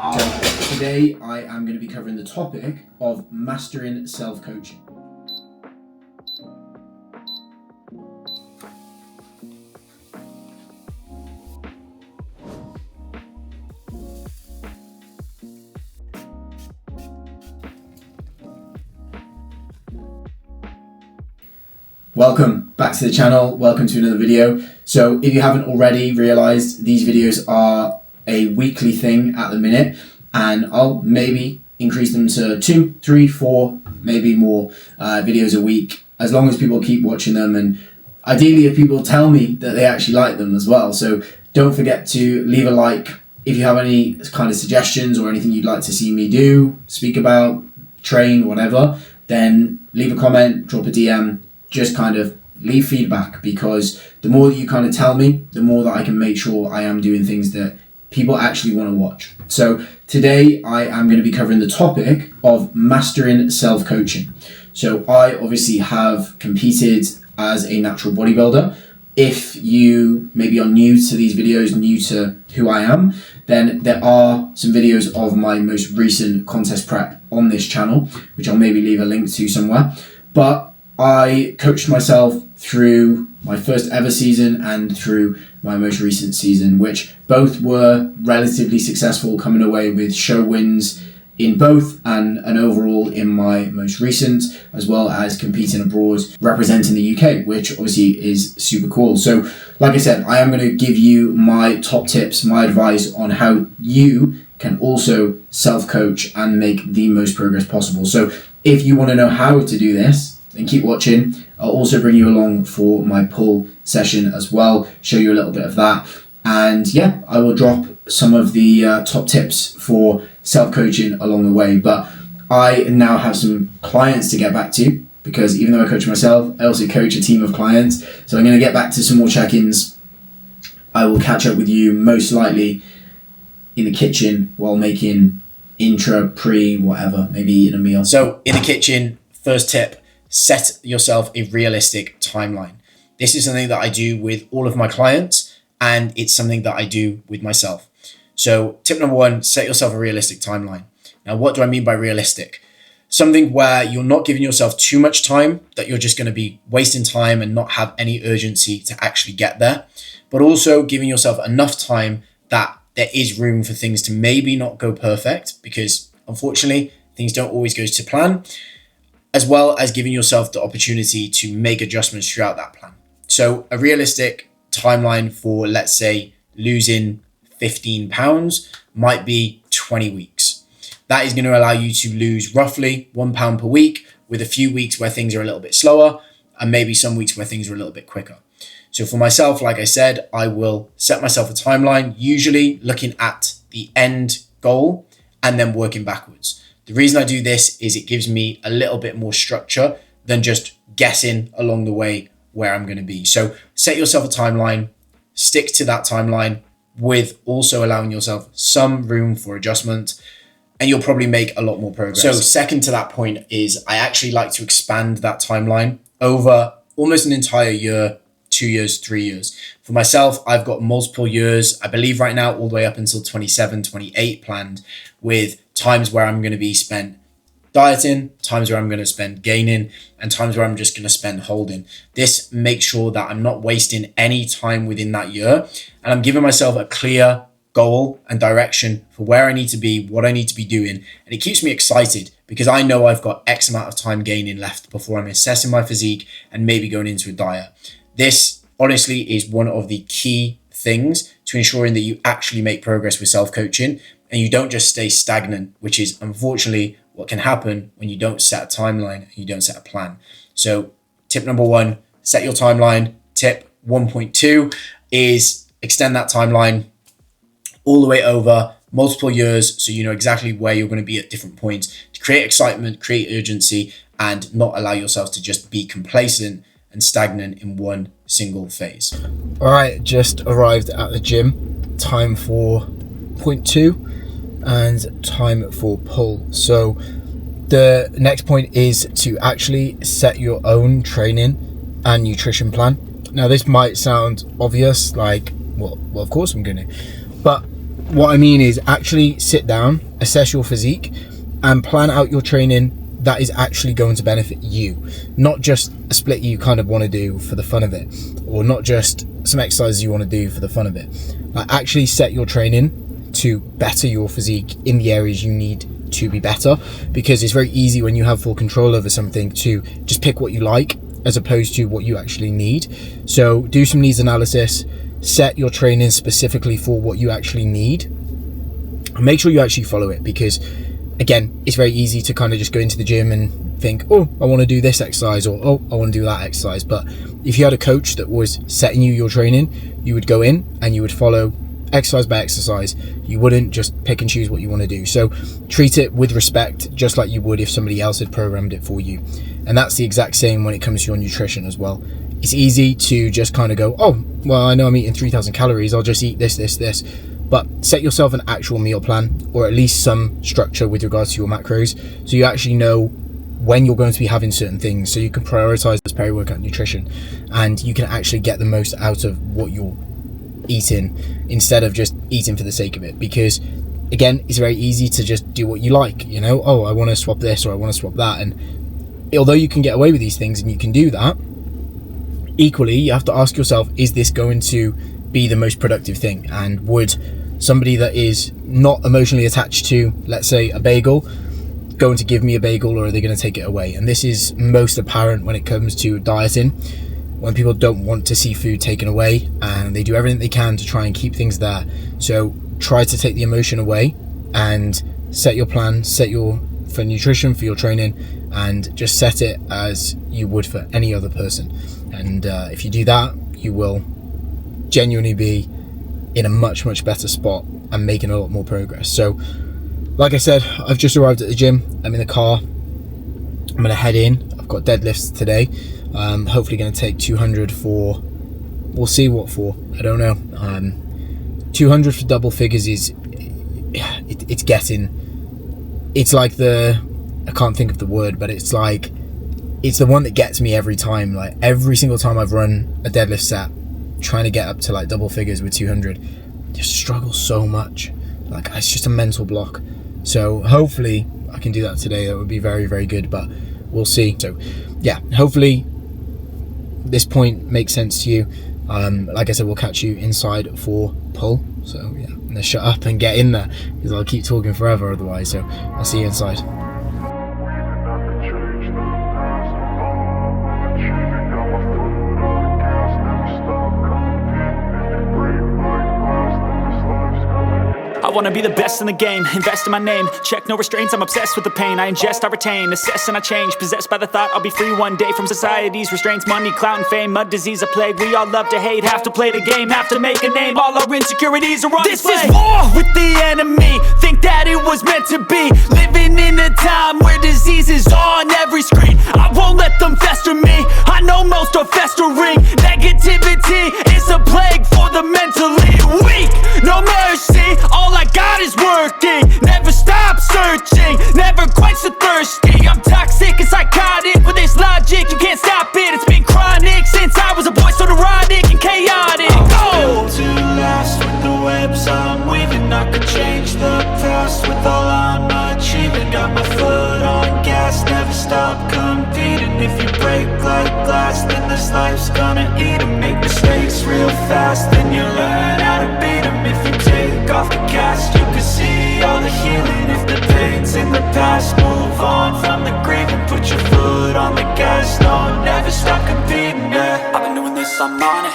So today I am going to be covering the topic of mastering self-coaching. Welcome back to the channel, welcome to another video. So if you haven't already realized, these videos are a weekly thing at the minute, and I'll maybe increase them to 2, 3, 4, maybe more videos a week, as long as people keep watching them, and ideally if people tell me that they actually like them as well. So don't forget to leave a like. If you have any kind of suggestions or anything you'd like to see me do, speak about, train, whatever, then leave a comment, drop a DM, just kind of leave feedback, because the more that you kind of tell me, the more that I can make sure I am doing things that people actually want to watch. So today I am going to be covering the topic of mastering self-coaching. So I obviously have competed as a natural bodybuilder. If you maybe are new to these videos, new to who I am, then there are some videos of my most recent contest prep on this channel, which I'll maybe leave a link to somewhere. But I coached myself through my first ever season and through my most recent season, which both were relatively successful, coming away with show wins in both and an overall in my most recent, as well as competing abroad representing the UK, which obviously is super cool. So like I said, I am going to give you my top tips, my advice on how you can also self-coach and make the most progress possible. So if you want to know how to do this, then keep watching. I'll also bring you along for my pull session as well, show you a little bit of that. And yeah, I will drop some of the top tips for self-coaching along the way. But I now have some clients to get back to, because even though I coach myself, I also coach a team of clients. So I'm going to get back to some more check-ins. I will catch up with you most likely in the kitchen while making intra, pre, whatever, maybe eating a meal. So in the kitchen, first tip, set yourself a realistic timeline. This is something that I do with all of my clients, and it's something that I do with myself. So tip number 1, set yourself a realistic timeline. Now, what do I mean by realistic? Something where you're not giving yourself too much time, that you're just going to be wasting time and not have any urgency to actually get there, but also giving yourself enough time that there is room for things to maybe not go perfect, because unfortunately things don't always go to plan, as well as giving yourself the opportunity to make adjustments throughout that plan. So a realistic timeline for, let's say, losing 15 pounds might be 20 weeks. That is going to allow you to lose roughly 1 pound per week, with a few weeks where things are a little bit slower and maybe some weeks where things are a little bit quicker. So for myself, like I said, I will set myself a timeline, usually looking at the end goal and then working backwards. The reason I do this is it gives me a little bit more structure than just guessing along the way where I'm going to be. So set yourself a timeline, stick to that timeline, with also allowing yourself some room for adjustment, and you'll probably make a lot more progress. So second to that point is I actually like to expand that timeline over almost an entire year, 2 years, 3 years. For myself, I've got multiple years, I believe right now, all the way up until 27, 28 planned, with times where I'm going to be spent dieting, times where I'm going to spend gaining, and times where I'm just going to spend holding. This makes sure that I'm not wasting any time within that year, and I'm giving myself a clear goal and direction for where I need to be, what I need to be doing. And it keeps me excited, because I know I've got X amount of time gaining left before I'm assessing my physique and maybe going into a diet. This honestly is one of the key things to ensuring that you actually make progress with self-coaching, and you don't just stay stagnant, which is unfortunately what can happen when you don't set a timeline and you don't set a plan. So tip number 1, set your timeline. Tip 1.2 is extend that timeline all the way over multiple years, so you know exactly where you're going to be at different points, to create excitement, create urgency, and not allow yourself to just be complacent and stagnant in one single phase. All right, just arrived at the gym. Time for point 2 and time for pull. So the next point is to actually set your own training and nutrition plan. Now this might sound obvious, like, well of course I'm gonna, but what I mean is actually sit down, assess your physique, and plan out your training that is actually going to benefit you, not just a split you kind of want to do for the fun of it, or not just some exercises you want to do for the fun of it. Like, actually set your training to better your physique in the areas you need to be better, because it's very easy when you have full control over something to just pick what you like as opposed to what you actually need. So do some needs analysis, set your training specifically for what you actually need, and make sure you actually follow it, because again, it's very easy to kind of just go into the gym and think, oh, I want to do this exercise, or oh, I want to do that exercise. But if you had a coach that was setting you your training, you would go in and you would follow exercise by exercise. You wouldn't just pick and choose what you want to do. So treat it with respect, just like you would if somebody else had programmed it for you. And that's the exact same when it comes to your nutrition as well. It's easy to just kind of go, oh, well, I know I'm eating 3,000 calories, I'll just eat this. But set yourself an actual meal plan, or at least some structure with regards to your macros, so you actually know when you're going to be having certain things, so you can prioritize this peri-workout nutrition, and you can actually get the most out of what you're eating instead of just eating for the sake of it. Because again, it's very easy to just do what you like, you know, oh, I want to swap this or I want to swap that. And although you can get away with these things and you can do that, equally you have to ask yourself, is this going to be the most productive thing? And would somebody that is not emotionally attached to, let's say, a bagel, going to give me a bagel, or are they going to take it away? And this is most apparent when it comes to dieting, when people don't want to see food taken away and they do everything they can to try and keep things there. So try to take the emotion away and set your plan, for nutrition, for your training, and just set it as you would for any other person. And if you do that, you will genuinely be in a much better spot and making a lot more progress. So like I said, I've just arrived at the gym. I'm in the car. I'm gonna head in. I've got deadlifts today. Hopefully gonna take 200 for, we'll see what for, I don't know. 200 for double figures is, it's like I can't think of the word, but it's the one that gets me every time. Like every single time I've run a deadlift set, trying to get up to like double figures with 200, just struggle so much. Like it's just a mental block. So hopefully I can do that today. That would be very good, but we'll see. So yeah, hopefully this point makes sense to you. Like I said, we'll catch you inside for pull. So yeah, let's shut up and get in there, because I'll keep talking forever otherwise. So I'll see you inside. I wanna be the best in the game, invest in my name, check no restraints, I'm obsessed with the pain. I ingest, I retain, assess and I change, possessed by the thought I'll be free one day from society's restraints. Money, clout and fame, mud, disease, a plague. We all love to hate, have to play the game, have to make a name. All our insecurities are on display. This is war with the enemy, think that it was meant to be. Living in a time where disease is on every screen. I won't let them fester me, I know most are festering. Negativity is a plague for the mentally weak. No mercy, all I got is working. Never stop searching, never quite so thirsty. I'm toxic and psychotic with this logic, you can't stop it. It's been chronic since I was a boy, so neurotic and chaotic. Built to last with the webs I'm weaving. I could change the past with all I'm achieving. Got my foot on gas, never stop competing. If you break like glass, then this life's gonna eat 'em. Make mistakes real fast, then you learn how to beat 'em. If you take off the cast, you can see all the healing. If the pain's in the past, move on from the grave and put your foot on the gas. No, never stop competing, yeah. I've been doing this, I'm on it.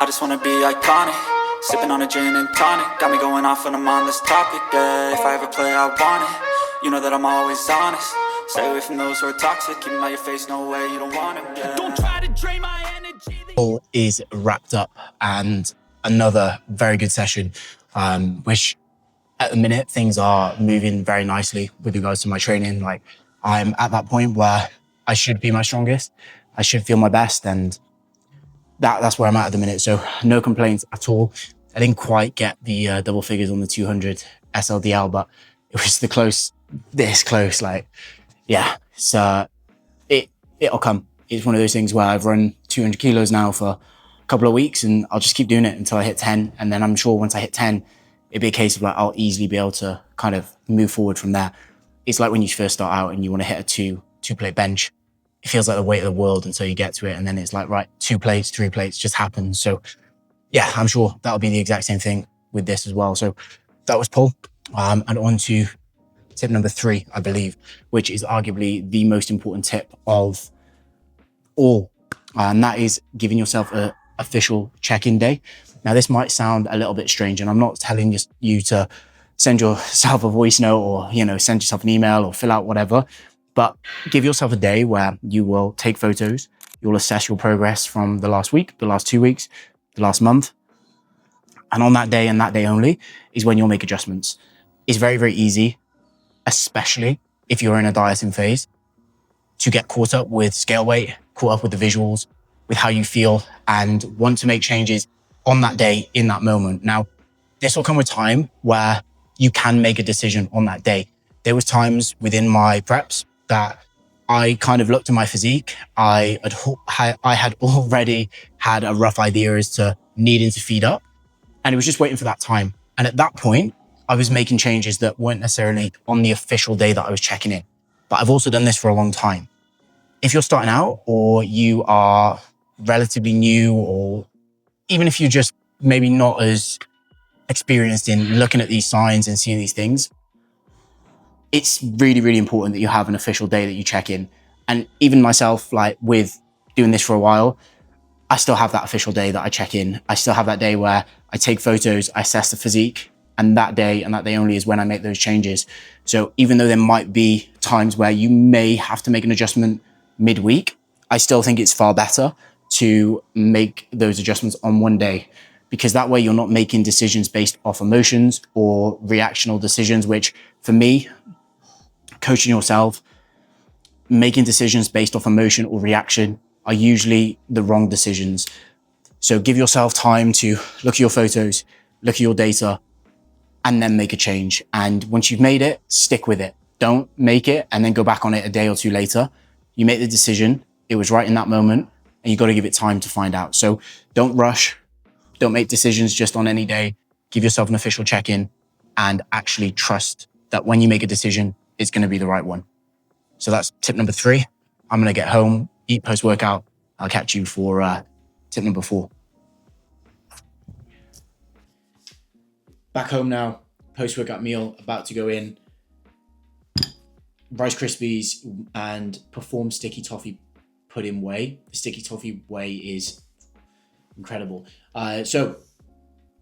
I just wanna be iconic. Sipping on a gin and tonic, got me going off when I'm on this topic, yeah. If I ever play, I want it. You know that I'm always honest. Stay away from those who are toxic. Keep them out your face, no way, you don't want them, yeah. Don't try to drain my energy. All is wrapped up, and another very good session, which at the minute things are moving very nicely with regards to my training. Like I'm at that point where I should be my strongest, I should feel my best, and that's where I'm at the minute. So no complaints at all. I didn't quite get the double figures on the 200 SLDL, but it was this close. Like, yeah, so it'll come. It's one of those things where I've run 200 kilos now for a couple of weeks, and I'll just keep doing it until I hit 10. And then I'm sure once I hit 10, it'd be a case of like, I'll easily be able to kind of move forward from there. It's like when you first start out and you want to hit a two plate bench. It feels like the weight of the world until you get to it. And then it's like, right, 2 plates, 3 plates just happens. So yeah, I'm sure that'll be the exact same thing with this as well. So that was pull. And on to tip number 3, I believe, which is arguably the most important tip of all. And that is giving yourself an official check-in day. Now, this might sound a little bit strange, and I'm not telling you to send yourself a voice note or, send yourself an email or fill out whatever, but give yourself a day where you will take photos. You'll assess your progress from the last week, the last 2 weeks, the last month. And on that day and that day only is when you'll make adjustments. It's very, very easy, especially if you're in a dieting phase, to get caught up with scale weight, caught up with the visuals, with how you feel, and want to make changes on that day, in that moment. Now, this will come with time where you can make a decision on that day. There was times within my preps that I kind of looked at my physique. I had already had a rough idea as to needing to feed up, and it was just waiting for that time. And at that point, I was making changes that weren't necessarily on the official day that I was checking in. But I've also done this for a long time. If you're starting out, or you are relatively new, or even if you're just maybe not as experienced in looking at these signs and seeing these things, it's really, really important that you have an official day that you check in. And even myself, like with doing this for a while, I still have that official day that I check in. I still have that day where I take photos, I assess the physique, and that day only is when I make those changes. So even though there might be times where you may have to make an adjustment midweek, I still think it's far better to make those adjustments on one day, because that way you're not making decisions based off emotions or reactional decisions, which for me, coaching yourself, making decisions based off emotion or reaction are usually the wrong decisions. So give yourself time to look at your photos, look at your data, and then make a change. And once you've made it, stick with it. Don't make it and then go back on it a day or two later. You make the decision, it was right in that moment, and you got to give it time to find out. So don't rush, don't make decisions just on any day. Give yourself an official check-in and actually trust that when you make a decision, it's going to be the right one. So that's tip number 3. I'm going to get home, eat post-workout. I'll catch you for tip number 4. Back home now, post-workout meal, about to go in. Rice Krispies and Perform Sticky Toffee Pudding Whey. The Sticky Toffee Whey is incredible. So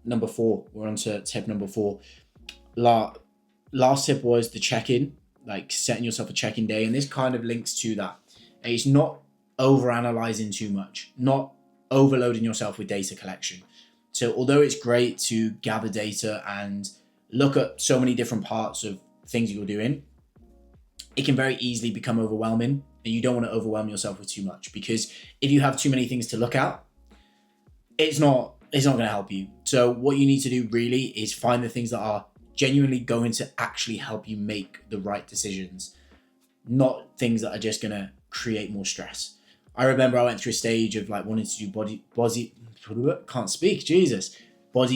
number 4, we're on to tip number 4. Last tip was the check-in, like setting yourself a check-in day. And this kind of links to that. It's not over-analyzing too much, not overloading yourself with data collection. So although it's great to gather data and look at so many different parts of things you're doing, it can very easily become overwhelming, and you don't want to overwhelm yourself with too much, because if you have too many things to look at, it's not going to help you. So what you need to do really is find the things that are genuinely going to actually help you make the right decisions, not things that are just going to create more stress. I remember I went through a stage of like wanting to do body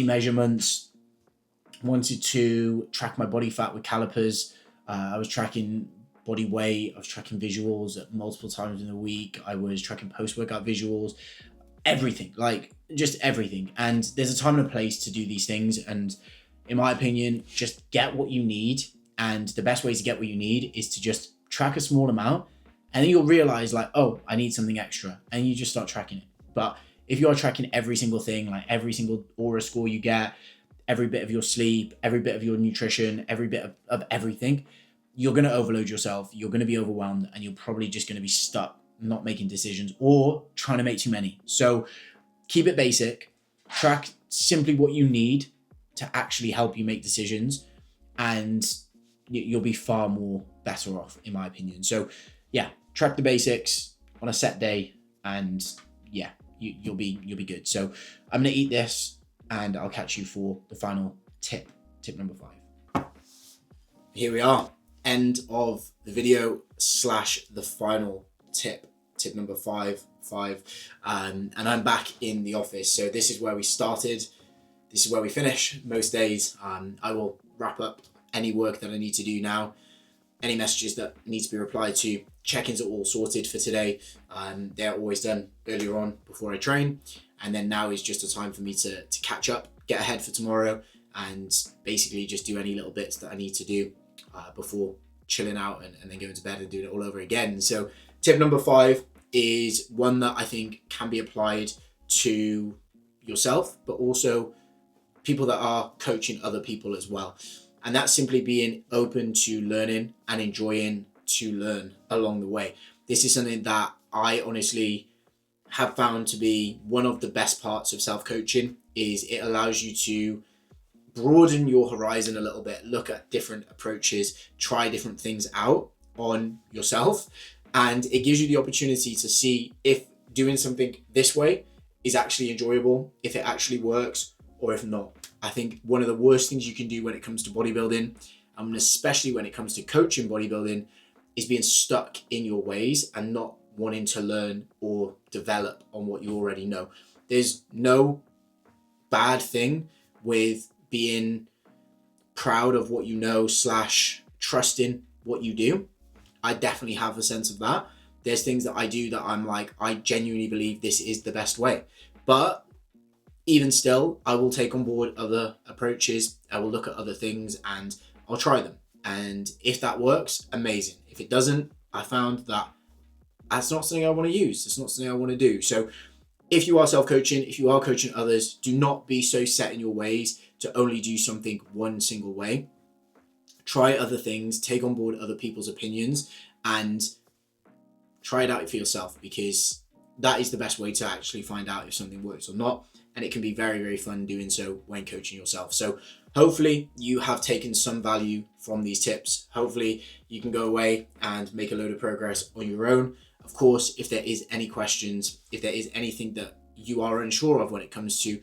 measurements, wanted to track my body fat with calipers. I was tracking body weight, I was tracking visuals at multiple times in the week. I was tracking post-workout visuals, everything, like just everything. And there's a time and a place to do these things. And in my opinion, just get what you need. And the best way to get what you need is to just track a small amount. And then you'll realize like, oh, I need something extra. And you just start tracking it. But if you're tracking every single thing, like every single aura score you get, every bit of your sleep, every bit of your nutrition, every bit of everything, you're going to overload yourself. You're going to be overwhelmed, and you're probably just going to be stuck not making decisions or trying to make too many. So keep it basic, track simply what you need to actually help you make decisions, and you'll be far more better off, in my opinion. So yeah, track the basics on a set day, and yeah, you'll be good. So I'm going to eat this, and I'll catch you for the final tip number 5. Here we are, end of the video / the final tip number 5. And I'm back in the office. So this is where we started. this is where we finish most days. I will wrap up any work that I need to do now, any messages that need to be replied to. Check-ins are all sorted for today. They're always done earlier on before I train. And then now is just a time for me to catch up, get ahead for tomorrow, and basically just do any little bits that I need to do before chilling out and then going to bed and doing it all over again. So tip number 5 is one that I think can be applied to yourself, but also people that are coaching other people as well. And that's simply being open to learning and enjoying to learn along the way. This is something that I honestly have found to be one of the best parts of self-coaching. Is it allows you to broaden your horizon a little bit, look at different approaches, try different things out on yourself, and it gives you the opportunity to see if doing something this way is actually enjoyable, if it actually works, or if not. I think one of the worst things you can do when it comes to bodybuilding, and especially when it comes to coaching bodybuilding, is being stuck in your ways and not wanting to learn or develop on what you already know. There's no bad thing with being proud of what you know / trusting what you do. I definitely have a sense of that. There's things that I do that I'm like, I genuinely believe this is the best way. But even still, I will take on board other approaches. I will look at other things and I'll try them. And if that works, amazing. If it doesn't, I found that that's not something I want to use. It's not something I want to do. So if you are self-coaching, if you are coaching others, do not be so set in your ways to only do something one single way. Try other things, take on board other people's opinions, and try it out for yourself, because that is the best way to actually find out if something works or not. And it can be very, very fun doing so when coaching yourself. So hopefully you have taken some value from these tips. Hopefully you can go away and make a load of progress on your own. Of course, if there is any questions, if there is anything that you are unsure of when it comes to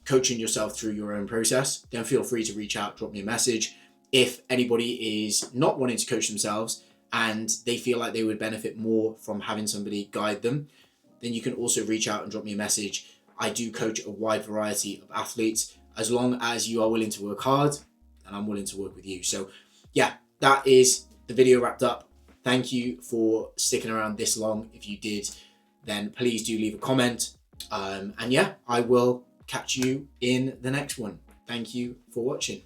coaching yourself through your own process, then feel free to reach out, drop me a message. If anybody is not wanting to coach themselves and they feel like they would benefit more from having somebody guide them, then you can also reach out and drop me a message. I do coach a wide variety of athletes. As long as you are willing to work hard, and I'm willing to work with you. So yeah, that is the video wrapped up. Thank you for sticking around this long. If you did, then please do leave a comment. And yeah, I will catch you in the next one. Thank you for watching.